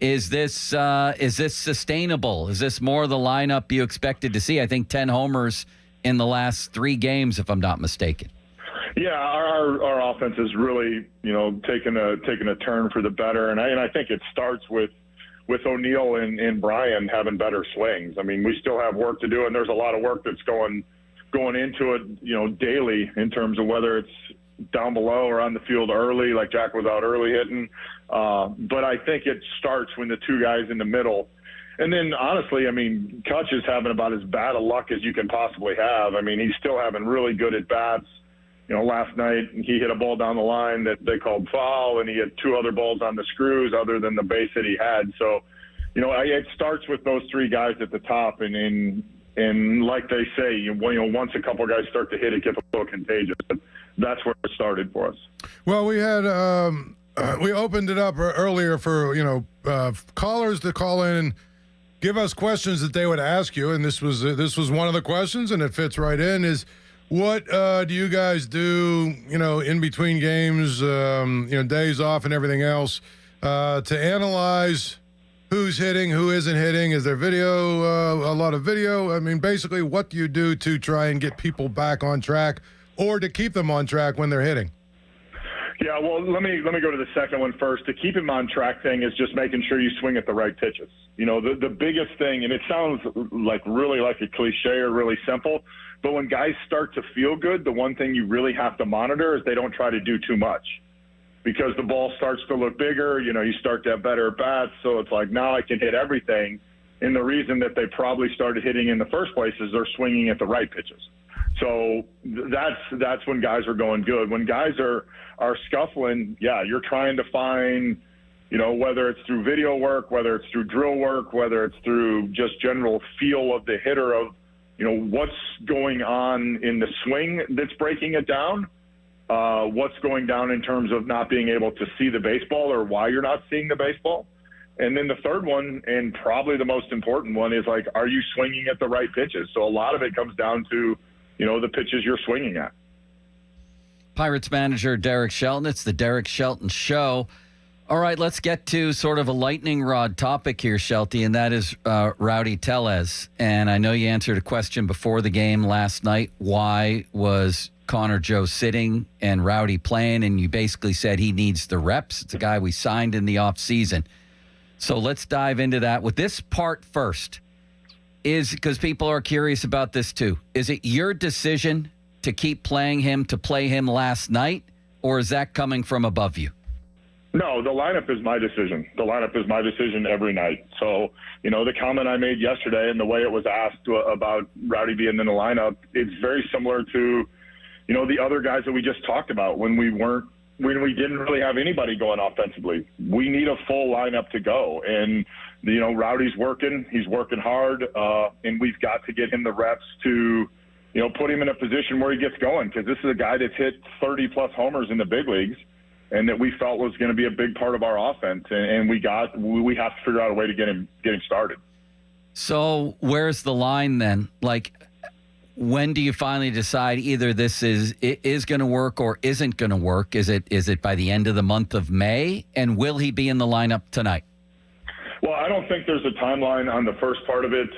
Is this sustainable? Is this more the lineup you expected to see? I think 10 homers in the last 3 games, if I'm not mistaken. Yeah, our offense is really, taking a turn for the better, and I think it starts with O'Neill and Brian having better swings. I mean, we still have work to do, and there's a lot of work that's going into it, daily in terms of whether it's down below or on the field early, like Jack was out early hitting. But I think it starts when the 2 guys in the middle. And then, honestly, I mean, Kutch is having about as bad a luck as you can possibly have. I mean, he's still having really good at-bats. Last night he hit a ball down the line that they called foul, and he had 2 other balls on the screws other than the base that he had. So, it starts with those 3 guys at the top, and like they say, once a couple guys start to hit, it gets a little contagious. But that's where it started for us. Well, we had we opened it up earlier for callers to call in and give us questions that they would ask you, and this was one of the questions, and it fits right in. Is what do you guys do, in between games, days off and everything else, to analyze who's hitting, who isn't hitting? Is there video, a lot of video? I mean, basically, what do you do to try and get people back on track or to keep them on track when they're hitting? Yeah, well, let me go to the second one first. To keep him on track thing is just making sure you swing at the right pitches. The biggest thing, and it sounds really like a cliche or really simple, but when guys start to feel good, the one thing you really have to monitor is they don't try to do too much, because the ball starts to look bigger. You start to have better at-bats, so it's like, now I can hit everything. And the reason that they probably started hitting in the first place is they're swinging at the right pitches. So that's when guys are going good. When guys are scuffling, yeah, you're trying to find, whether it's through video work, whether it's through drill work, whether it's through just general feel of the hitter of, what's going on in the swing that's breaking it down, what's going down in terms of not being able to see the baseball or why you're not seeing the baseball. And then the third one, and probably the most important one, is are you swinging at the right pitches? So a lot of it comes down to, the pitches you're swinging at. Pirates manager Derek Shelton. It's the Derek Shelton Show. All right, let's get to sort of a lightning rod topic here, Shelty, and that is Rowdy Tellez. And I know you answered a question before the game last night. Why was Connor Joe sitting and Rowdy playing? And you basically said he needs the reps. It's a guy we signed in the offseason. So let's dive into that with this part first. Because people are curious about this too. Is it your decision to keep playing him, to play him last night, or is that coming from above you? No, the lineup is my decision. The lineup is my decision every night. So, the comment I made yesterday and the way it was asked about Rowdy being in the lineup, it's very similar to, the other guys that we just talked about when we didn't really have anybody going offensively. We need a full lineup to go. And, Rowdy's working. He's working hard. And we've got to get him the reps to, put him in a position where he gets going, because this is a guy that's hit 30-plus homers in the big leagues and that we felt was going to be a big part of our offense. And we have to figure out a way to get him started. So where's the line then? When do you finally decide either this is going to work or isn't going to work? Is it by the end of the month of May? And will he be in the lineup tonight? Well, I don't think there's a timeline on the first part of it.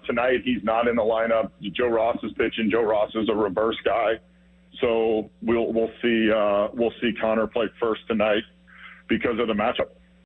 Tonight, he's not in the lineup. Joe Ross is pitching. Joe Ross is a reverse guy. So we'll see Connor play first tonight because of the matchup.